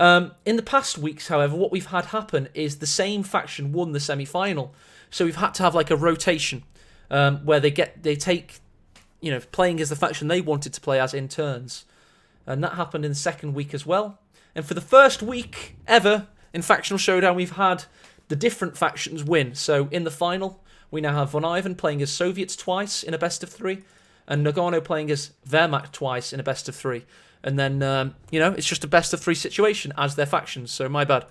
In the past weeks, however, what we've had happen is the same faction won the semi-final. So we've had to have like a rotation where they take, playing as the faction they wanted to play as in turns. And that happened in the second week as well. And for the first week ever in Factional Showdown, we've had the different factions win. So in the final, we now have Von Ivan playing as Soviets twice in a best of 3, and Nagano playing as Wehrmacht twice in a best of 3. And then, it's just a best of 3 situation as their factions, so my bad.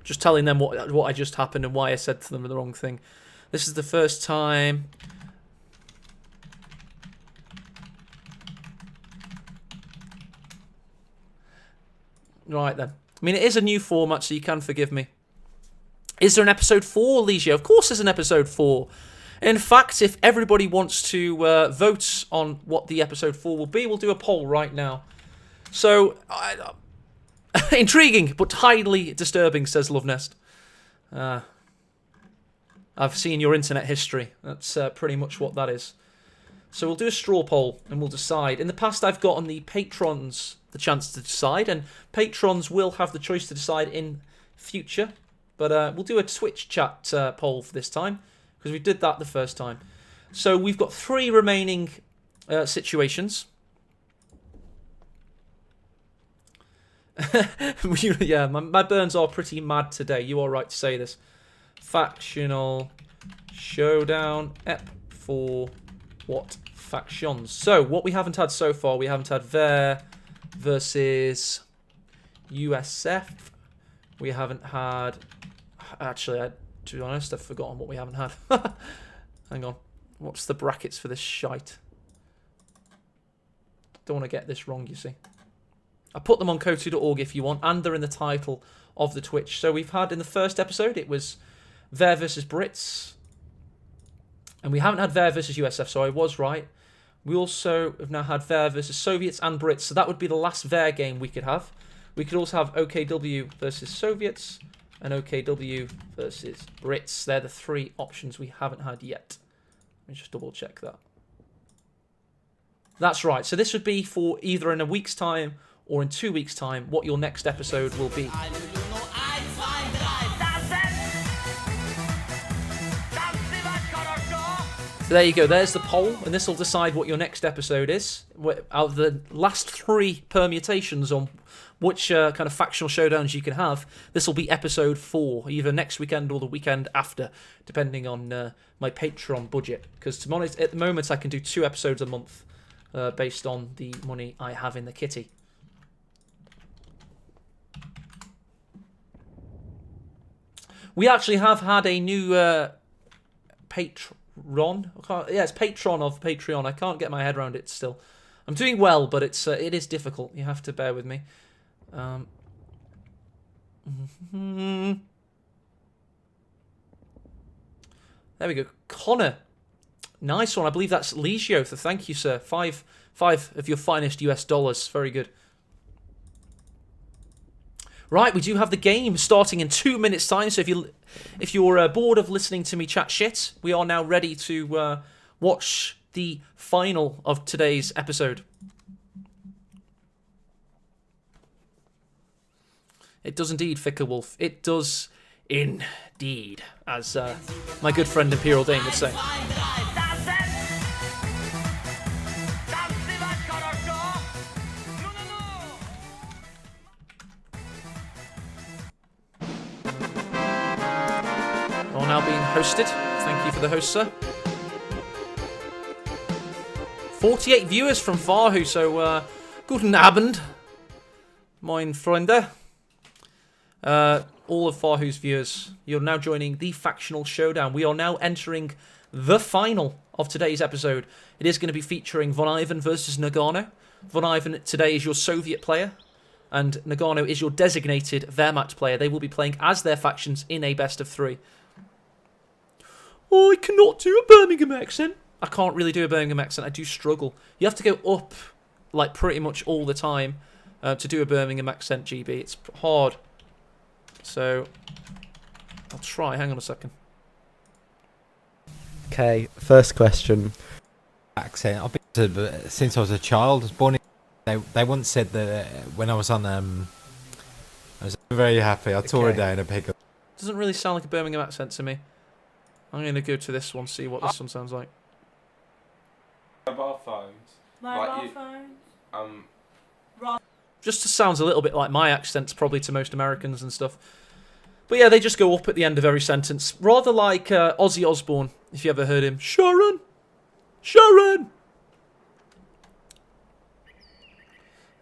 Just telling them what I just happened and why I said to them the wrong thing. This is the first time. Right then. I mean, it is a new format, so you can forgive me. Is there an episode 4, Legio? Of course there's an episode 4. In fact, if everybody wants to vote on what the episode 4 will be, we'll do a poll right now. So, intriguing, but highly disturbing, says Lovenest. I've seen your internet history. That's pretty much what that is. So we'll do a straw poll, and we'll decide. In the past, I've gotten the patrons the chance to decide, and patrons will have the choice to decide in future. But we'll do a Twitch chat poll for this time, because we did that the first time. So we've got 3 remaining situations. Yeah, my burns are pretty mad today. You are right to say this. Factional Showdown Ep for what factions? So, what we haven't had so far, we haven't had Wehr versus USF. We haven't had... Actually, to be honest, I've forgotten what we haven't had. Hang on. What's the brackets for this shite? Don't want to get this wrong, you see. I put them on kotu.org if you want, and they're in the title of the Twitch. So we've had, in the first episode, it was Wehr versus Brits. And we haven't had Wehr versus USF, so I was right. We also have now had Wehr versus Soviets and Brits, so that would be the last Wehr game we could have. We could also have OKW versus Soviets and OKW versus Brits. They're the 3 options we haven't had yet. Let me just double check that. That's right, so this would be for either in a week's time or in 2 weeks' time what your next episode will be. So there you go, there's the poll, and this will decide what your next episode is. Out of the last 3 permutations on which kind of factional showdowns you can have, this will be episode 4, either next weekend or the weekend after, depending on my Patreon budget. Because to be honest, at the moment I can do 2 episodes a month based on the money I have in the kitty. We actually have had a new patron. Yeah, it's patron of Patreon. I can't get my head around it still. I'm doing well, but it is difficult. You have to bear with me. There we go. Connor. Nice one. I believe that's Legio, so thank you, sir. Five of your finest US dollars. Very good. Right, we do have the game starting in 2 minutes' time, so if you're bored of listening to me chat shit, we are now ready to watch the final of today's episode. It does indeed, Ficker Wolf. It does indeed, as my good friend Imperial Dane would say. Are now being hosted. Thank you for the host, sir. 48 viewers from Fahu, so guten Abend, mein Freunde. All of Fahu's viewers, you're now joining the Factional Showdown. We are now entering the final of today's episode. It is going to be featuring Von Ivan versus Nagano. Von Ivan today is your Soviet player, and Nagano is your designated Wehrmacht player. They will be playing as their factions in a best of 3. Oh, I cannot do a Birmingham accent. I can't really do a Birmingham accent. I do struggle. You have to go up, like, pretty much all the time to do a Birmingham accent, GB. It's hard. So, I'll try. Hang on a second. Okay, first question. Accent. I've been to since I was a child. I was born in. They once said that when I was on I was very happy. I tore it down a pickle. Doesn't really sound like a Birmingham accent to me. I'm going to go to this one, see what this one sounds like. Mobile phones. Mobile phones. Just sounds a little bit like my accents, probably to most Americans and stuff. But yeah, they just go up at the end of every sentence. Rather like Ozzy Osbourne, if you ever heard him. Sharon! Sharon!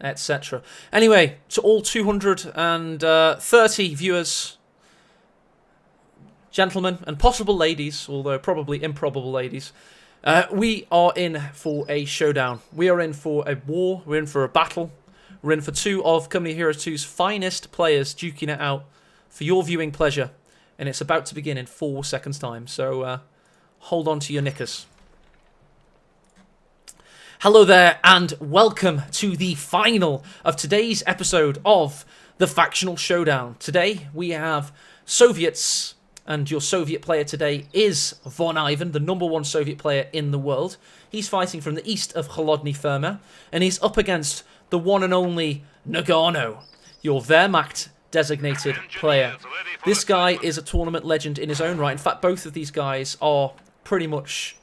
Etc. Anyway, to all 230 viewers, gentlemen, and possible ladies, although probably improbable ladies, we are in for a showdown. We are in for a war. We're in for a battle. We're in for two of Company of Heroes 2's finest players duking it out for your viewing pleasure. And it's about to begin in 4 seconds' time. So hold on to your knickers. Hello there, and welcome to the final of today's episode of the Factional Showdown. Today we have Soviets, and your Soviet player today is Von Ivan, the #1 Soviet player in the world. He's fighting from the east of Холодный Fermer, and he's up against the one and only Nagano, your Wehrmacht designated player. This guy is a tournament legend in his own right. In fact, both of these guys are pretty much,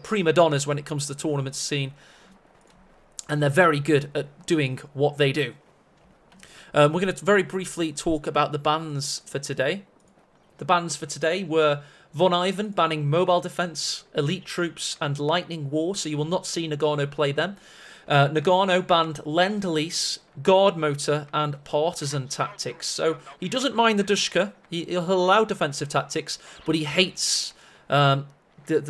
prima donnas when it comes to the tournament scene. And they're very good at doing what they do. We're going to very briefly talk about the bans for today. The bans for today were Von Ivan banning Mobile Defense, Elite Troops, and Lightning War, so you will not see Nagano play them. Nagano banned Lend-Lease, Guard Motor, and Partisan Tactics. So he doesn't mind the Dushka, he'll allow defensive tactics, but he hates the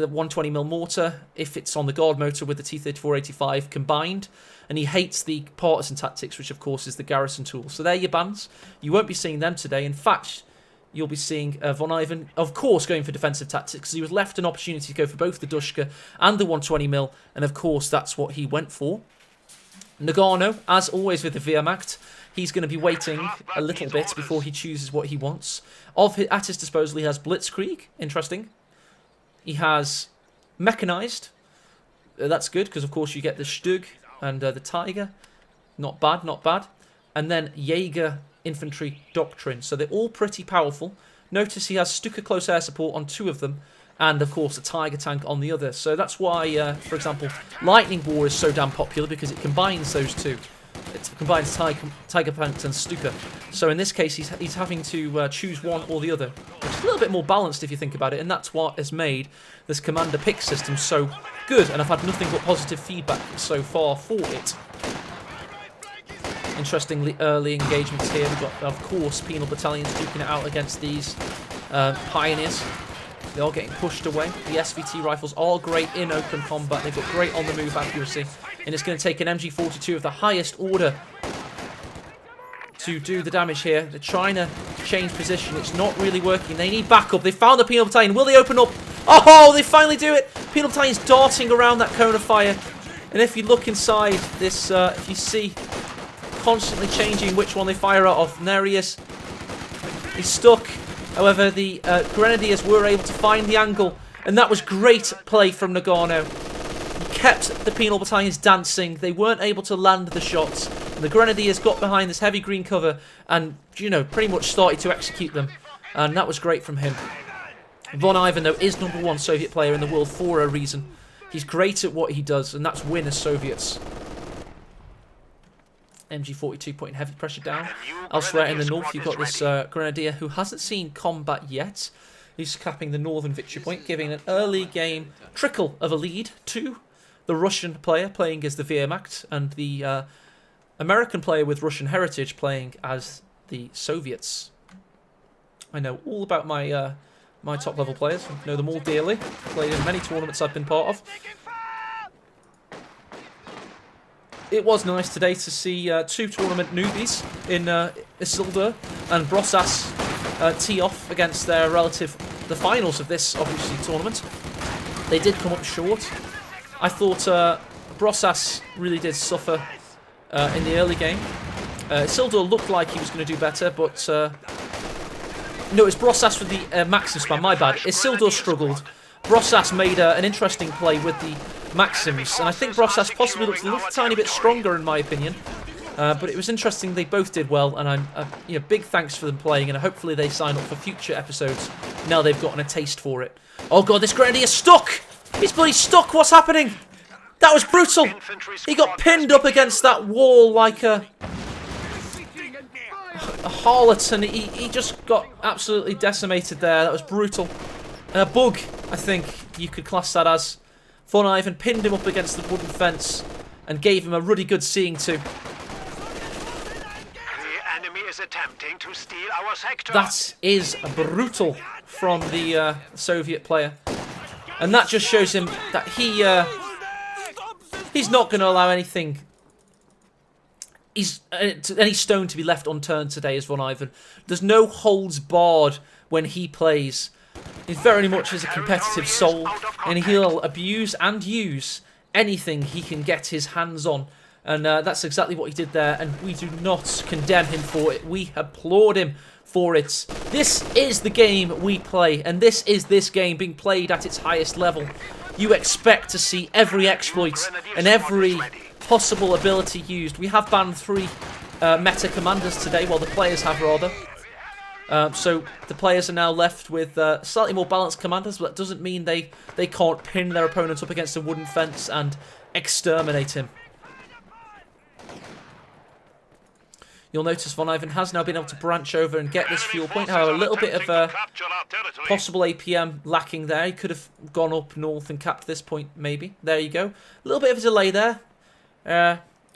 120mm mortar if it's on the Guard Motor with the T-34-85 combined, and he hates the Partisan Tactics, which of course is the garrison tool. So they're your bans. You won't be seeing them today. In fact, you'll be seeing Von Ivan, of course, going for defensive tactics, because he was left an opportunity to go for both the Dushka and the 120mm, and of course that's what he went for. Nagano, as always with the Wehrmacht, he's going to be waiting a little bit before he chooses what he wants. At his disposal, he has Blitzkrieg, interesting. He has Mechanized. That's good, because of course you get the Stug and the Tiger. Not bad, not bad. And then Jaeger Infantry Doctrine. So they're all pretty powerful. Notice he has Stuka Close Air Support on 2 of them, and of course a Tiger Tank on the other. So that's why, for example, Lightning War is so damn popular, because it combines those two. It combines Tiger Tanks and Stuka. So in this case, he's having to choose one or the other, which is a little bit more balanced if you think about it, and that's what has made this Commander Pick system so good, and I've had nothing but positive feedback so far for it. Interestingly, early engagements here. We've got, of course, Penal Battalions duking it out against these Pioneers. They are getting pushed away. The SVT rifles are great in open combat. They've got great on-the-move accuracy. And it's going to take an MG42 of the highest order to do the damage here. They're trying to change position. It's not really working. They need backup. They found the Penal Battalion. Will they open up? Oh, they finally do it. Penal Battalion's darting around that cone of fire. And if you look inside this, if you see constantly changing which one they fire out of, and there he is. He's stuck. However, the Grenadiers were able to find the angle, and that was great play from Nagano. He kept the Penal Battalions dancing. They weren't able to land the shots. And the Grenadiers got behind this heavy green cover and, pretty much started to execute them. And that was great from him. Von Ivan, though, is #1 Soviet player in the world for a reason. He's great at what he does, and that's win as Soviets. MG42 putting heavy pressure down. Elsewhere in the north, you've got this Grenadier who hasn't seen combat yet. He's capping the northern victory point, giving an early game trickle of a lead to the Russian player playing as the Wehrmacht, and the American player with Russian heritage playing as the Soviets. I know all about my my top level players. I know them all dearly. Played in many tournaments I've been part of. It was nice today to see 2 tournament newbies in Isildur and Brossas tee off against their relative, the finals of this, obviously, tournament. They did come up short. I thought Brossas really did suffer in the early game. Isildur looked like he was going to do better, but No, it's Brossas with the Maxim spam, my bad. Isildur struggled. Brossas made an interesting play with the Maxims, and I think Brossas possibly looks a little tiny bit stronger in my opinion. But it was interesting, they both did well, and I'm, big thanks for them playing, and hopefully they sign up for future episodes now they've gotten a taste for it. Oh god, this Grenadier's stuck! He's bloody stuck, what's happening? That was brutal! He got pinned up against that wall like a harlot, and he just got absolutely decimated there. That was brutal. A bug, I think you could class that as. Von Ivan pinned him up against the wooden fence and gave him a really good seeing to. The enemy is attempting to steal our sector. That is brutal from the Soviet player. And that just shows him that he's not going to allow anything, any stone to be left unturned today as Von Ivan. There's no holds barred when he plays. He very much is a competitive soul, and he'll abuse and use anything he can get his hands on. And that's exactly what he did there, and we do not condemn him for it. We applaud him for it. This is the game we play, and this is this game being played at its highest level. You expect to see every exploit and every possible ability used. We have banned 3 meta commanders today, well the players have rather. So the players are now left with slightly more balanced commanders, but that doesn't mean they can't pin their opponent up against a wooden fence and exterminate him. You'll notice Von Ivan has now been able to branch over and get this fuel point. However, a little bit of possible APM lacking there. He could have gone up north and capped this point, maybe. There you go. A little bit of a delay there.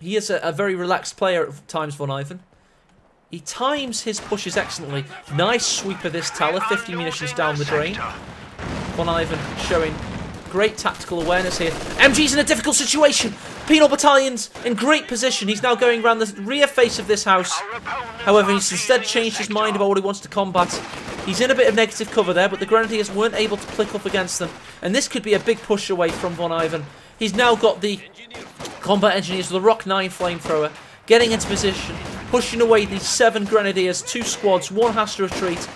He is a very relaxed player at times, Von Ivan. He times his pushes excellently. Nice sweep of this tower. 50 munitions down the drain. Von Ivan showing great tactical awareness here. MG's in a difficult situation. Penal Battalion's in great position. He's now going around the rear face of this house. However, he's instead changed his mind about what he wants to combat. He's in a bit of negative cover there, but the Grenadiers weren't able to click up against them. And this could be a big push away from Von Ivan. He's now got the combat engineers with the Rock 9 flamethrower, getting into position, pushing away these 7 Grenadiers, 2 squads, 1 has to retreat.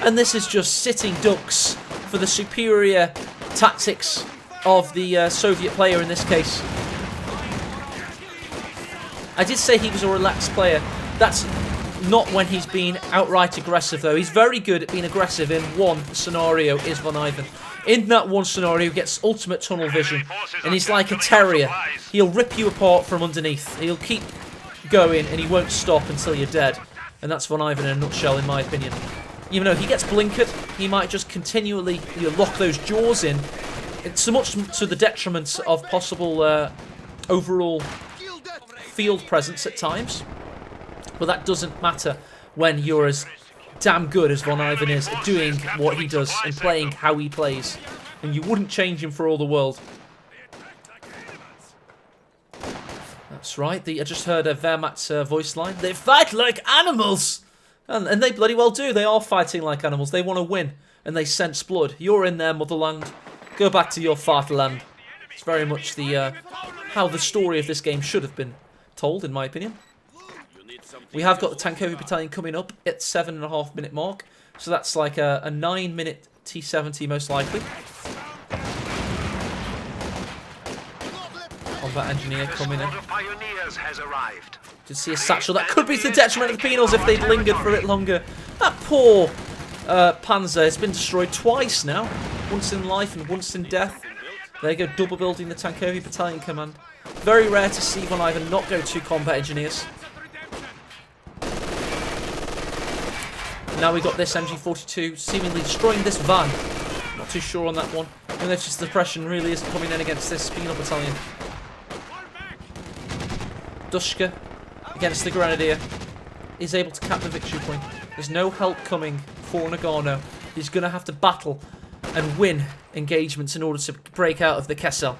And this is just sitting ducks for the superior tactics of the Soviet player in this case. I did say he was a relaxed player. That's not when he's been outright aggressive, though. He's very good at being aggressive in one scenario, is Von Ivan. In that one scenario, he gets ultimate tunnel vision, and he's like a terrier. He'll rip you apart from underneath. He'll keep going, and he won't stop until you're dead. And that's Von Ivan in a nutshell, in my opinion. Even though he gets blinkered, he might just continually lock those jaws in. It's so much to the detriment of possible overall field presence at times. But that doesn't matter when you're as damn good as Von Ivan is at doing what he does and playing how he plays. And you wouldn't change him for all the world. That's right, I just heard a Wehrmacht's voice line. They fight like animals! And they bloody well do. They are fighting like animals. They want to win. And they sense blood. You're in their motherland. Go back to your fatherland. It's very much the how the story of this game should have been told, in my opinion. We have got the Tankovi Battalion coming up at 7.5 minute mark. So that's like a 9-minute T-70 most likely. Combat engineer coming in. Did see a satchel. That could be to the detriment of the penals if they'd lingered for a bit longer. That poor Panzer has been destroyed twice now. Once in life and once in death. There you go, double building the Tankovi Battalion command. Very rare to see Von Ivan not go to combat engineers. Now we've got this MG42 seemingly destroying this van. Not too sure on that one. And notice the pressure really isn't coming in against this penal battalion. Dushka against the Grenadier is able to cap the victory point. There's no help coming for Nagano. He's going to have to battle and win engagements in order to break out of the Kessel.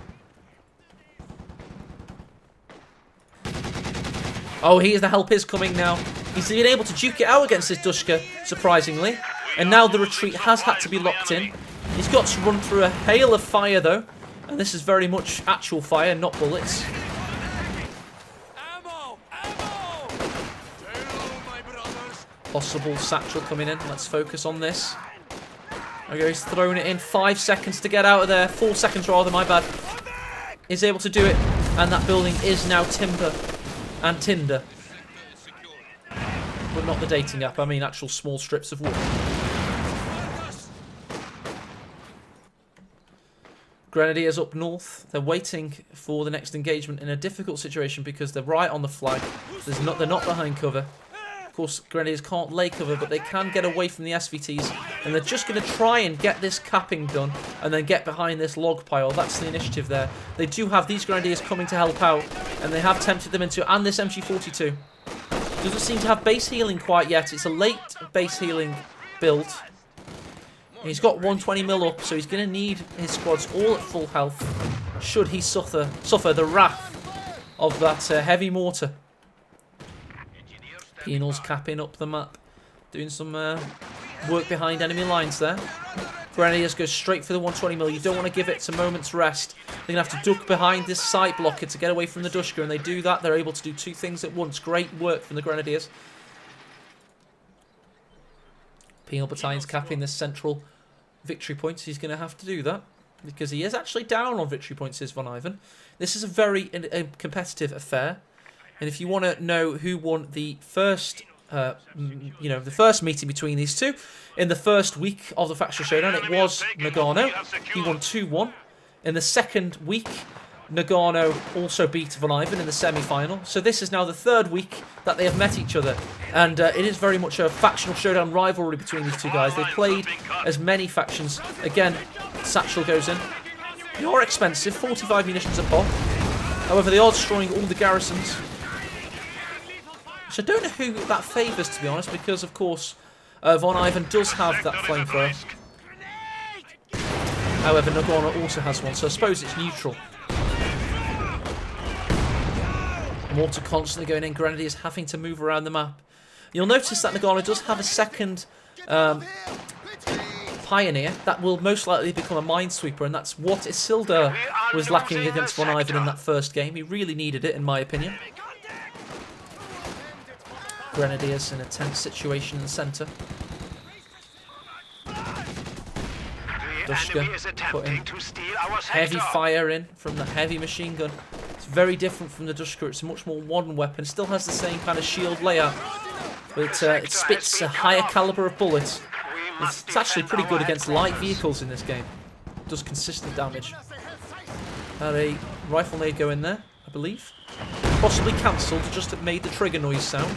Oh, the help is coming now. He's been able to duke it out against this Dushka, surprisingly. And now the retreat has had to be locked in. He's got to run through a hail of fire, though. And this is very much actual fire, not bullets. Possible satchel coming in. Let's focus on this. Okay, he's thrown it in. 5 seconds to get out of there. 4 seconds rather, my bad. Is able to do it. And that building is now timber and tinder. But not the dating app. I mean actual small strips of wood. Grenadiers up north. They're waiting for the next engagement in a difficult situation because they're right on the flag. They're not behind cover. Of course, Grenadiers can't lay cover, but they can get away from the SVTs. And they're just going to try and get this capping done and then get behind this log pile. That's the initiative there. They do have these Grenadiers coming to help out, and they have tempted them into, and this MG42. Doesn't seem to have base healing quite yet. It's a late base healing build. He's got 120 mil up, so he's going to need his squads all at full health should he suffer the wrath of that heavy mortar. Penal's capping up the map, doing some work behind enemy lines there. Grenadiers go straight for the 120 mil. You don't want to give it a moment's rest. They're going to have to duck behind this site blocker to get away from the Dushka, and they do that. They're able to do 2 things at once. Great work from the Grenadiers. Penal Battalion's capping this central victory points. He's going to have to do that because he is actually down on victory points, is Von Ivan. This is a very competitive affair, and if you want to know who won the first, the first meeting between these two in the first week of the Factional Showdown, it was Nagano. He won 2-1. In the second week, Nagano also beat Von Ivan in the semi-final. So this is now the 3rd week that they have met each other. And it is very much a Factional Showdown rivalry between these two guys. They've played as many factions. Again, Satchel goes in. They are expensive, 45 munitions a pop. However, they are destroying all the garrisons. Which I don't know who that favours, to be honest, because, of course, Von Ivan does have that flamethrower. However, Nagano also has one, so I suppose it's neutral. Mortar constantly going in. Grenadiers having to move around the map. You'll notice that Nagano does have a second Pioneer that will most likely become a Minesweeper, and that's what Isildur was lacking against Von Ivan in that first game. He really needed it, in my opinion. Grenadiers in a tense situation in the centre. Dushka putting heavy fire in from the heavy machine gun. It's very different from the Dushka. It's a much more modern weapon. It still has the same kind of shield layout, but it spits a higher caliber of bullets. It's actually pretty good against light vehicles in this game. It does consistent damage. Had a rifle nade go in there, I believe. Possibly cancelled, just made the trigger noise sound.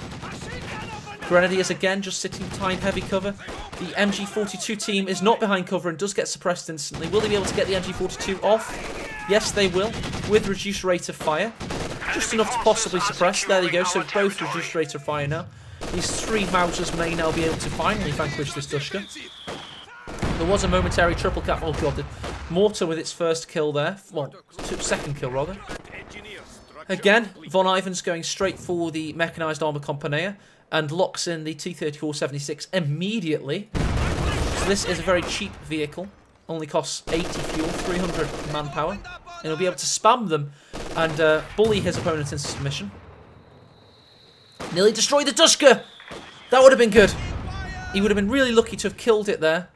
Grenadiers again just sitting behind heavy cover. The MG42 team is not behind cover and does get suppressed instantly. Will they be able to get the MG42 off? Yes, they will, with reduced rate of fire. Just enough to possibly suppress. There you go, so both reduced rate of fire now. These 3 Mausers may now be able to finally vanquish this Dushka. There was a momentary triple cap. Oh god, the mortar with its first kill there. Well, second kill rather. Again, Von Ivan's going straight for the mechanised armour compania and locks in the T-34-76 immediately. So this is a very cheap vehicle. Only costs 80 fuel, 300 manpower. And he'll be able to spam them and bully his opponent into submission. Nearly destroyed the Dushka! That would have been good. He would have been really lucky to have killed it there.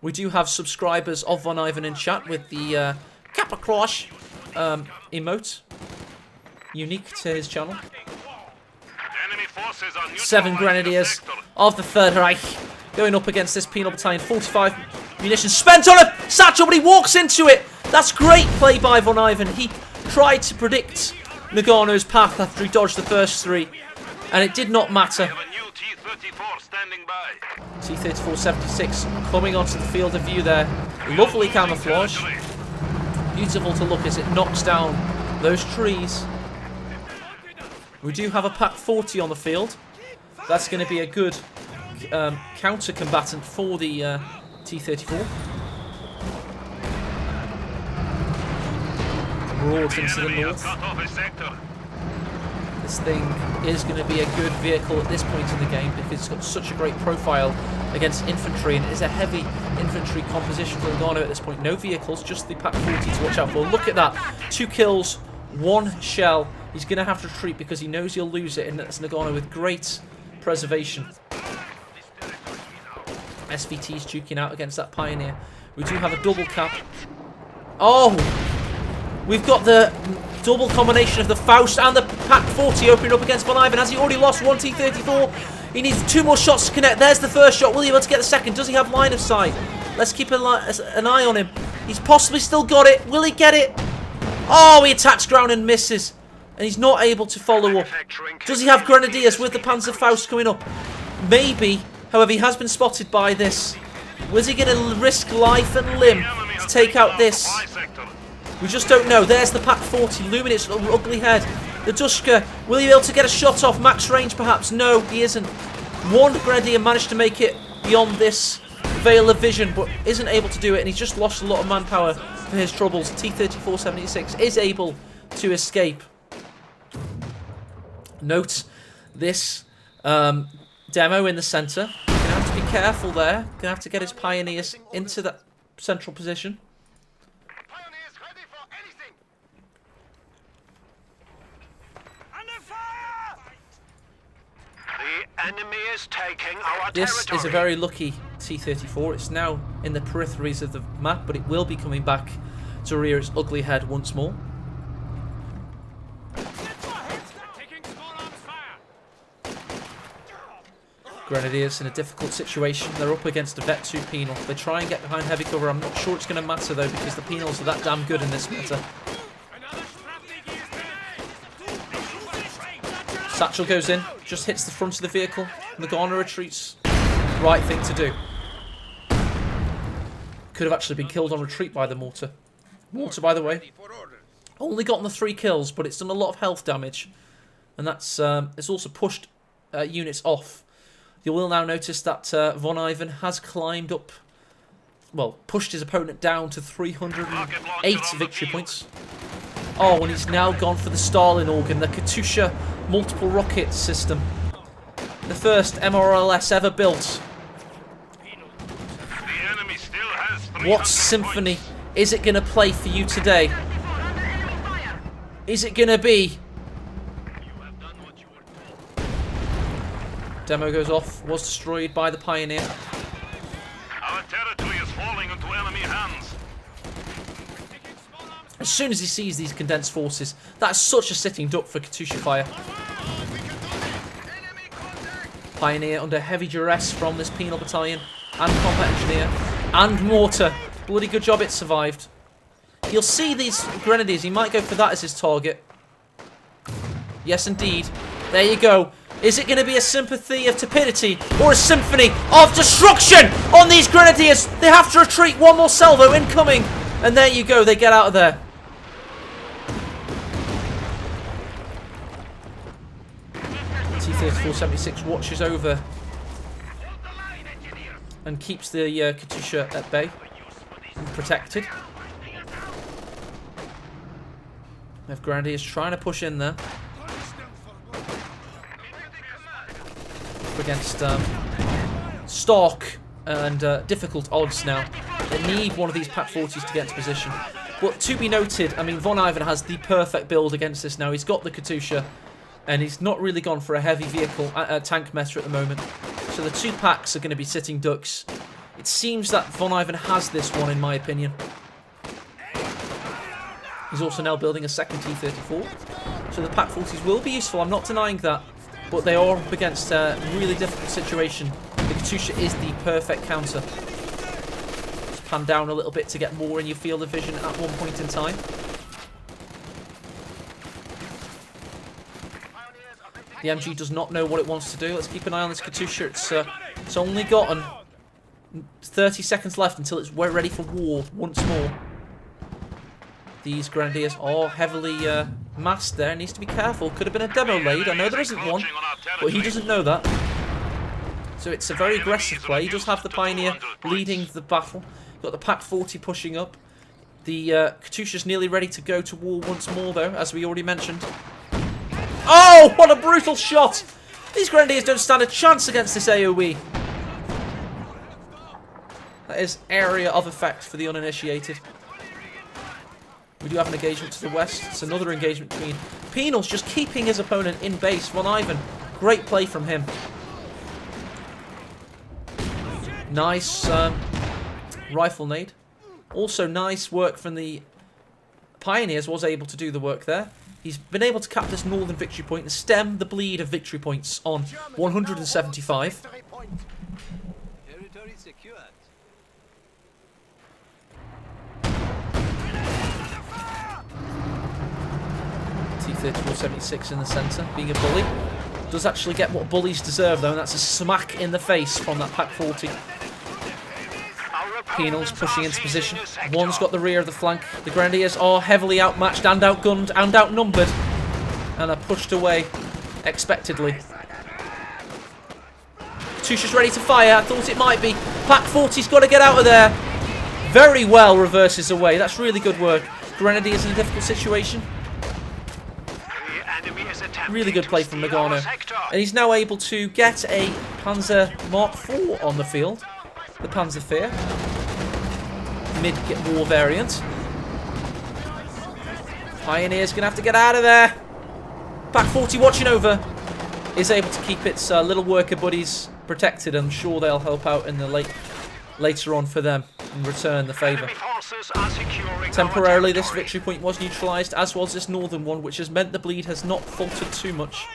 We do have subscribers of Von Ivan in chat with the Kappa Crush emote. Unique to his channel. 7 Grenadiers of the Third Reich going up against this Penal Battalion. 45 munitions spent on him! Satchel, but he walks into it! That's great play by Von Ivan. He tried to predict Nagano's path after he dodged the first 3, and it did not matter. T-34-76 coming onto the field of view there. Lovely camouflage. Beautiful to look as it knocks down those trees. We do have a Pak 40 on the field. That's going to be a good counter-combatant for the T-34. Broads into the north. This thing is going to be a good vehicle at this point in the game because it's got such a great profile against infantry, and it is a heavy infantry composition for Nagano at this point. No vehicles, just the Pak 40 to watch out for. Look at that. 2 kills, 1 shell. He's going to have to retreat because he knows he'll lose it, and that's Nagano with great preservation. SVT's duking out against that Pioneer. We do have a double cap. Oh! We've got the double combination of the Faust and the Pack 40 opening up against Von Ivan. Has he already lost one T-34? He needs 2 more shots to connect. There's the first shot. Will he be able to get the second? Does he have line of sight? Let's keep an eye on him. He's possibly still got it. Will he get it? Oh, he attacks ground and misses. And he's not able to follow up. Does he have Grenadiers with the Panzer Faust coming up? Maybe. However, he has been spotted by this. Was he going to risk life and limb to take out this? We just don't know. There's the Pack 40 looming its ugly head. The Dushka, will he be able to get a shot off? Max range, perhaps? No, he isn't. One Grenadier managed to make it beyond this veil of vision, but isn't able to do it, and he's just lost a lot of manpower for his troubles. T-34-76 is able to escape. Note this demo in the centre. Gonna have to be careful there. Gonna have to get his Pioneers into that central position. Enemy is taking our This territory. is a very lucky T-34. It's now in the peripheries of the map, but it will be coming back to rear its ugly head once more. Grenadiers in a difficult situation. They're up against a Vet 2 penal. They try and get behind heavy cover. I'm not sure it's going to matter though, because the penals are that damn good in this meta. Satchel goes in, just hits the front of the vehicle. Nagano retreats. Right thing to do. Could have actually been killed on retreat by the mortar. Mortar, by the way, only gotten the 3 kills, but it's done a lot of health damage, and that's it's also pushed units off. You will now notice that Von Ivan has climbed up, well, pushed his opponent down to 308 victory points. Oh, and he's now gone for the Stalin organ, the Katyusha multiple rocket system. The first MRLS ever built. What symphony is it going to play for you today? Is it going to be... Demo goes off, was destroyed by the Pioneer. Our territory is falling into enemy hands. As soon as he sees these condensed forces, that's such a sitting duck for Katyusha fire. Pioneer under heavy duress from this penal battalion, and combat engineer, and mortar. Bloody good job it survived. You'll see these Grenadiers, he might go for that as his target. Yes indeed. There you go. Is it going to be a sympathy of tepidity or a symphony of destruction on these Grenadiers? They have to retreat. One more salvo incoming. And there you go. They get out of there. T-34-76 watches over and keeps the Katyusha at bay and protected. We have Grenadiers trying to push in there. Against stark and difficult odds now. They need one of these Pack 40s to get into position. But to be noted, I mean, Von Ivan has the perfect build against this now. He's got the Katyusha, and he's not really gone for a heavy vehicle tank meta at the moment. So the 2 packs are going to be sitting ducks. It seems that Von Ivan has this one, in my opinion. He's also now building a second T-34. So the Pack 40s will be useful, I'm not denying that. But they are up against a really difficult situation. The Katyusha is the perfect counter. Just pan down a little bit to get more in your field of vision at one point in time. The MG does not know what it wants to do. Let's keep an eye on this Katyusha. It's only gotten 30 seconds left until we're ready for war once more. These Grenadiers are heavily massed there. Needs to be careful. Could have been a demo laid. I know there isn't one, but he doesn't know that. So it's a very aggressive play. He does have the Pioneer leading the battle. Got the Pack 40 pushing up. The Katyusha's nearly ready to go to war once more, though, as we already mentioned. Oh, what a brutal shot! These Grenadiers don't stand a chance against this AoE. That is area of effect for the uninitiated. We do have an engagement to the west. It's another engagement between Penal's just keeping his opponent in base. Von Ivan, great play from him. Nice rifle nade. Also nice work from the Pioneers, was able to do the work there. He's been able to cap this northern victory point and stem the bleed of victory points on 175. Territory secured. T-34-76 in the centre, being a bully. Does actually get what bullies deserve though, and that's a smack in the face from that Pack 40. Penal's pushing into position. One's got the rear of the flank. The Grenadiers are heavily outmatched and outgunned and outnumbered, and are pushed away expectedly. Katyusha's ready to fire. I thought it might be. Pack 40's got to get out of there. Very well reverses away. That's really good work. Grenadiers in a difficult situation. Really good play from Nagano. And he's now able to get a Panzer Mark IV on the field. The Panzer Wehr. Mid-war variant. Pioneer's going to have to get out of there. Pack 40 watching over. Is able to keep its little worker buddies protected. I'm sure they'll help out in the later on for them and return the favour. Temporarily, this victory point was neutralised, as was this northern one, which has meant the bleed has not faltered too much.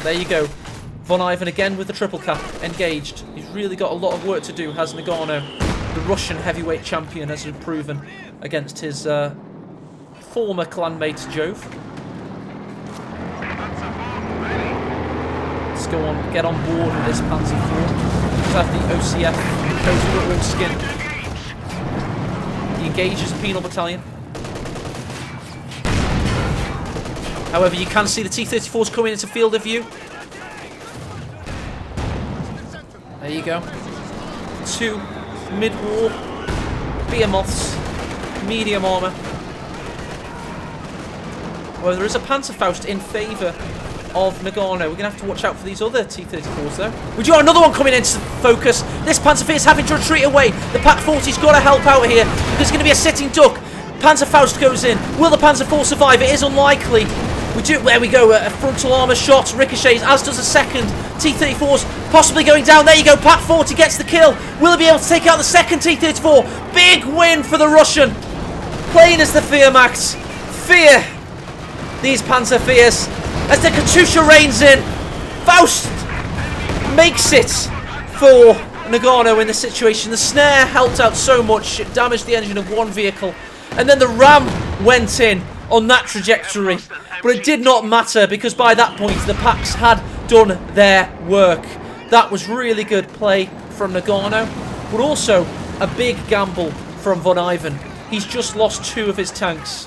There you go. Von Ivan again with the triple cap, engaged. He's really got a lot of work to do, has Nagano. The Russian heavyweight champion has proven against his former clanmate Jove. Let's go on, get on board with this Panzer IV. Let's have the OCF, Coastal All Skin. He engages the Penal Battalion. However, you can see the T-34s coming into field of view. There you go. 2 mid-war Behemoths, medium armour. Well, there is a Panzerfaust in favour of Nagano. We're going to have to watch out for these other T-34s though. We do have another one coming into focus. This Panzer is having to retreat away. The Pack 40's got to help out here. There's going to be a sitting duck. Panzerfaust goes in. Will the Panzer IV survive? It is unlikely. There we go, a frontal armour shot, ricochets, as does a second. T-34's possibly going down. There you go, Pack 40 gets the kill. Will he be able to take out the second T-34? Big win for the Russian. Plain as the Wehrmacht. Fear these Panzer Wehr's as the Katyusha reigns in. Faust makes it for Nagano in the situation. The snare helped out so much, it damaged the engine of one vehicle. And then the ram went in on that trajectory. But it did not matter because by that point the Packs had done their work. That was really good play from Nagano, but also a big gamble from Von Ivan. He's just lost 2 of his tanks.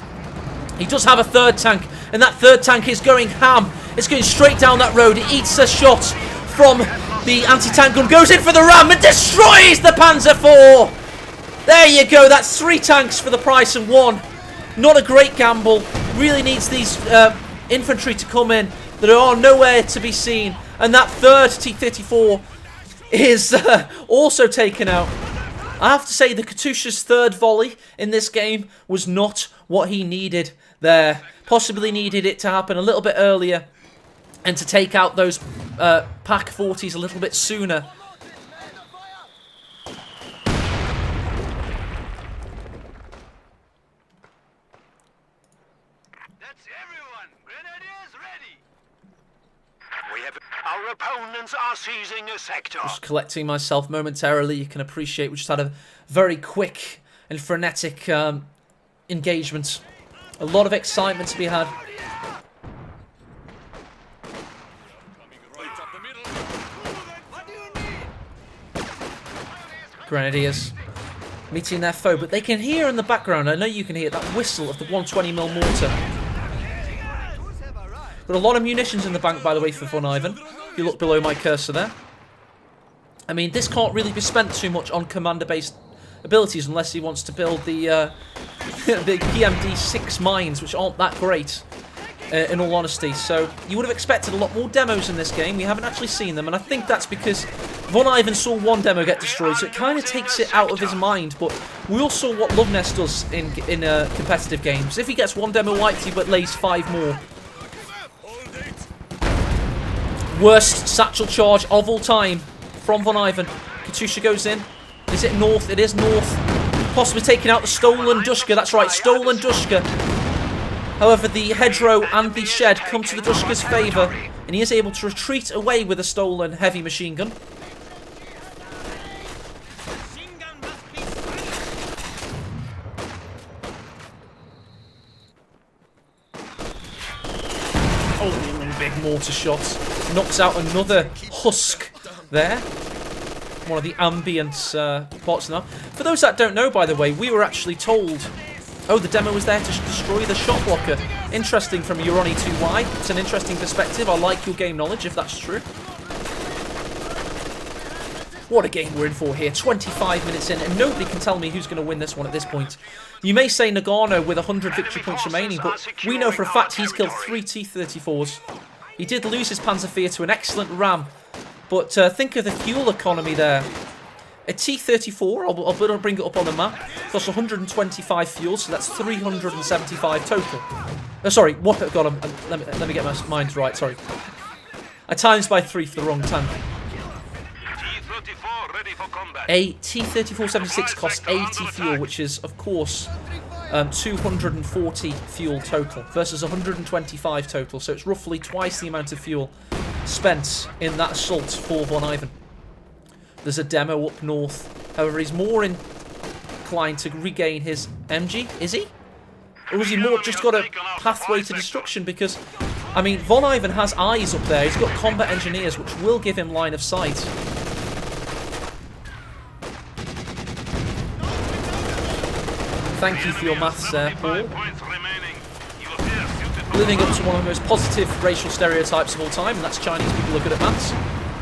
He does have a third tank, and that third tank is going ham. It's going straight down that road. It eats a shot from the anti-tank gun, goes in for the ram and destroys the Panzer IV. There you go, that's 3 tanks for the price of 1. Not a great gamble. Really needs these infantry to come in that are nowhere to be seen. And that third T-34 is also taken out. I have to say the Katyusha's third volley in this game was not what he needed there. Possibly needed it to happen a little bit earlier and to take out those Pack 40s a little bit sooner. Our opponents are seizing a sector. Just collecting myself momentarily. You can appreciate we just had a very quick and frenetic engagement. A lot of excitement to be had. Grenadiers meeting their foe, but they can hear in the background, I know you can hear that whistle of the 120mm mortar. Got a lot of munitions in the bank, by the way, for Von Ivan. If you look below my cursor there. I mean, this can't really be spent too much on commander-based abilities unless he wants to build the the PMD-6 mines, which aren't that great, in all honesty. So you would have expected a lot more demos in this game. We haven't actually seen them, and I think that's because Von Ivan saw one demo get destroyed, so it kind of takes it out of his mind. But we all saw what Loveness does in competitive games. If he gets one demo wiped, he lays 5 more. Worst satchel charge of all time from Von Ivan. Katyusha goes in. Is it north? It is north. Possibly taking out the stolen Dushka. That's right, stolen Dushka. However, the hedgerow and the shed come to the Dushka's favour, and he is able to retreat away with a stolen heavy machine gun. Oh, big mortar shots. Knocks out another husk there. One of the ambient pots now. For those that don't know, by the way, we were actually told... Oh, the demo was there to destroy the shot blocker. Interesting from Uroni2Y. It's an interesting perspective. I like your game knowledge, if that's true. What a game we're in for here. 25 minutes in, and nobody can tell me who's going to win this one at this point. You may say Nagano with 100 victory points remaining, but we know for a fact he's killed 3 T-34s. He did lose his Panzerfahr to an excellent ram, but think of the fuel economy there. A T-34, I'll bring it up on the map, costs 125 fuel, so that's 375 total. Oh, sorry, what? God, let me get my mind right, sorry. I times by 3 for the wrong tank. A T-34-76 costs 80 fuel, which is, of course, 240 fuel total versus 125 total, so it's roughly twice the amount of fuel spent in that assault for Von Ivan. There's a demo up north. However, he's more inclined to regain his MG. Is he? Or has he more just got a pathway to destruction? Because, I mean, Von Ivan has eyes up there. He's got combat engineers, which will give him line of sight. Thank you for your maths there, Paul. Living up to one of the most positive racial stereotypes of all time, and that's Chinese people are good at maths.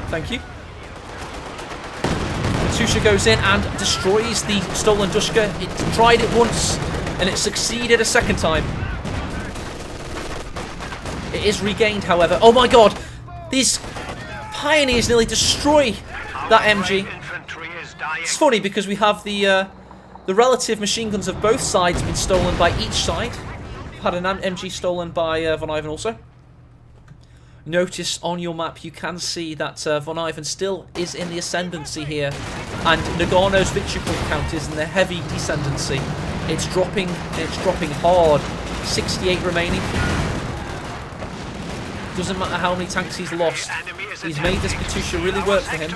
Thank you. Katyusha goes in and destroys the stolen Dushka. It tried it once, and it succeeded a second time. It is regained, however. Oh my god! These pioneers nearly destroy that MG. It's funny because we have the relative machine guns of both sides been stolen by each side. Had an MG stolen by Von Ivan also. Notice on your map you can see that Von Ivan still is in the ascendancy here, and Nagano's victory point count is in the heavy descendancy. It's dropping hard. 68 remaining. Doesn't matter how many tanks he's lost. He's made this Katyusha really work for him,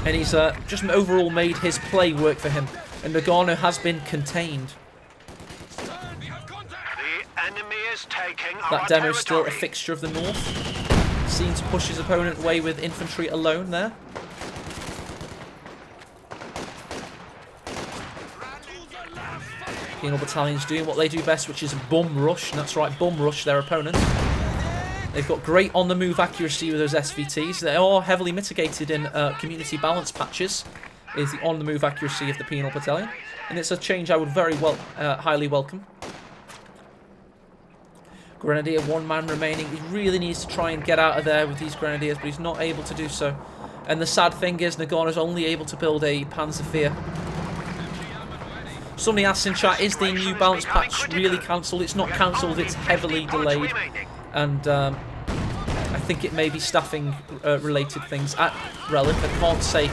and he's just overall made his play work for him. And Nagano has been contained. That demo is still a fixture of the north. Seen to push his opponent away with infantry alone there. Penal Battalion's doing what they do best, which is bum rush. And that's right, bum rush their opponent. They've got great on-the-move accuracy with those SVTs. They are heavily mitigated in community balance patches, is the on-the-move accuracy of the Penal Battalion. And it's a change I would highly welcome. Grenadier, 1 man remaining. He really needs to try and get out of there with these Grenadiers, but he's not able to do so. And the sad thing is, Nagano's only able to build a Panzerfahr. Somebody asked in chat, is the new balance patch really cancelled? It's not cancelled, it's heavily delayed. And I think it may be staffing related things at Relic. I can't say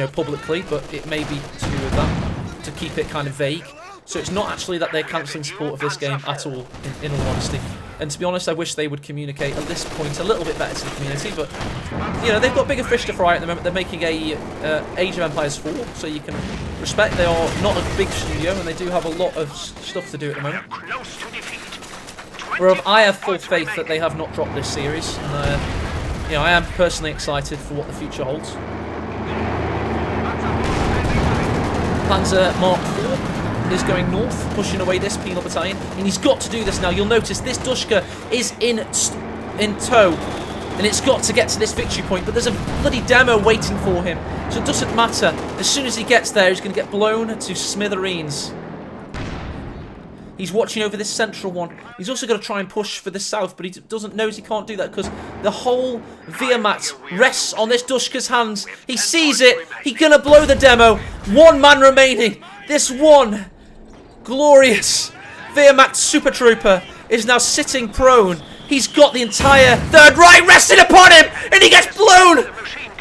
publicly, but it may be to do with that, to keep it kind of vague. So it's not actually that they're cancelling support of this game at all, in all honesty. And to be honest, I wish they would communicate at this point a little bit better to the community, but, you know, they've got bigger fish to fry at the moment. They're making a Age of Empires 4, so you can respect they are not a big studio, and they do have a lot of stuff to do at the moment. Whereas I have full faith that they have not dropped this series, and, I am personally excited for what the future holds. Panzer Mark IV is going north, pushing away this Penal Battalion, and he's got to do this now. You'll notice this Dushka is in tow, and it's got to get to this victory point, but there's a bloody demo waiting for him, so it doesn't matter. As soon as he gets there, he's going to get blown to smithereens. He's watching over this central one. He's also going to try and push for the south, but he knows he can't do that because the whole Wehrmacht rests on this Dushka's hands. He sees it. He's going to blow the demo. 1 man remaining. This one glorious Wehrmacht Super Trooper is now sitting prone. He's got the entire Third Reich resting upon him, and he gets blown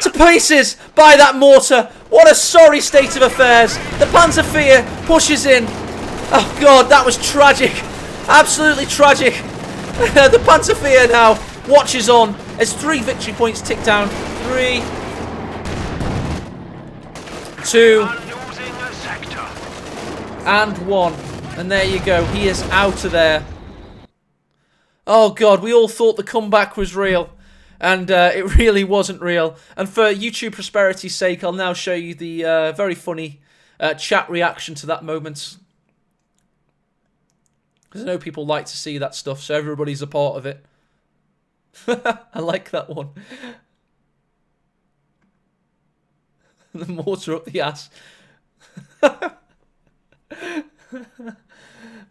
to pieces by that mortar. What a sorry state of affairs. The Panzerwehr pushes in. Oh God, that was tragic. Absolutely tragic. The Panzerwehr now watches on as 3 victory points tick down. 3, 2, and 1. And there you go. He is out of there. Oh God, we all thought the comeback was real. And it really wasn't real. And for YouTube prosperity's sake, I'll now show you the very funny chat reaction to that moment. Because I know people like to see that stuff, so everybody's a part of it. I like that one. The mortar up the ass.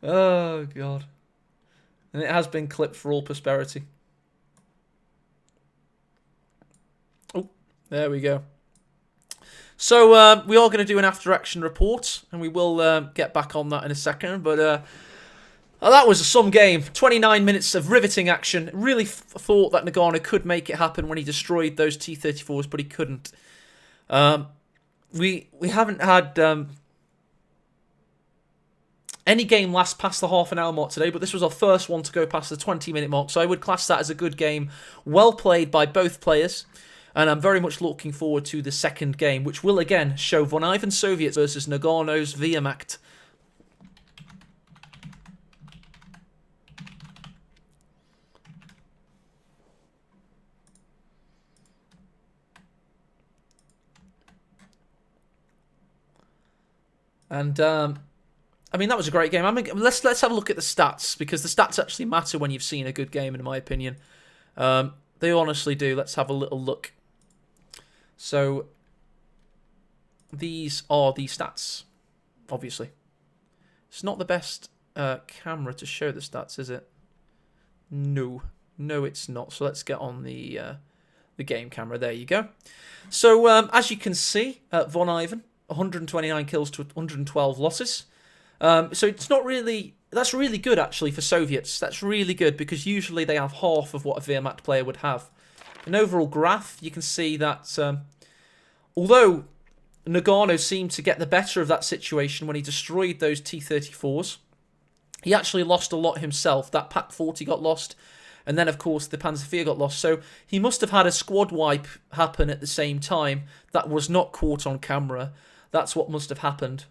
Oh, God. And it has been clipped for all prosperity. Oh, there we go. So, we are going to do an after-action report, and we will get back on that in a second, but... that was some game. 29 minutes of riveting action. Really thought that Nagano could make it happen when he destroyed those T-34s, but he couldn't. We haven't had any game last past the half-an-hour mark today, but this was our first one to go past the 20-minute mark, so I would class that as a good game. Well played by both players, and I'm very much looking forward to the second game, which will again show Von Ivan Soviets versus Nagano's Wehrmacht. And, I mean, that was a great game. I mean, let's have a look at the stats, because the stats actually matter when you've seen a good game, in my opinion. They honestly do. Let's have a little look. So, these are the stats, obviously. It's not the best camera to show the stats, is it? No. No, it's not. So let's get on the game camera. There you go. So, as you can see, Von Ivan, 129 kills to 112 losses. So it's not really... That's really good, actually, for Soviets. That's really good, because usually they have half of what a Wehrmacht player would have. An overall graph, you can see that... although Nagano seemed to get the better of that situation when he destroyed those T-34s, he actually lost a lot himself. That PaK-40 got lost, and then, of course, the Panzerwehr got lost. So he must have had a squad wipe happen at the same time that was not caught on camera. That's what must have happened.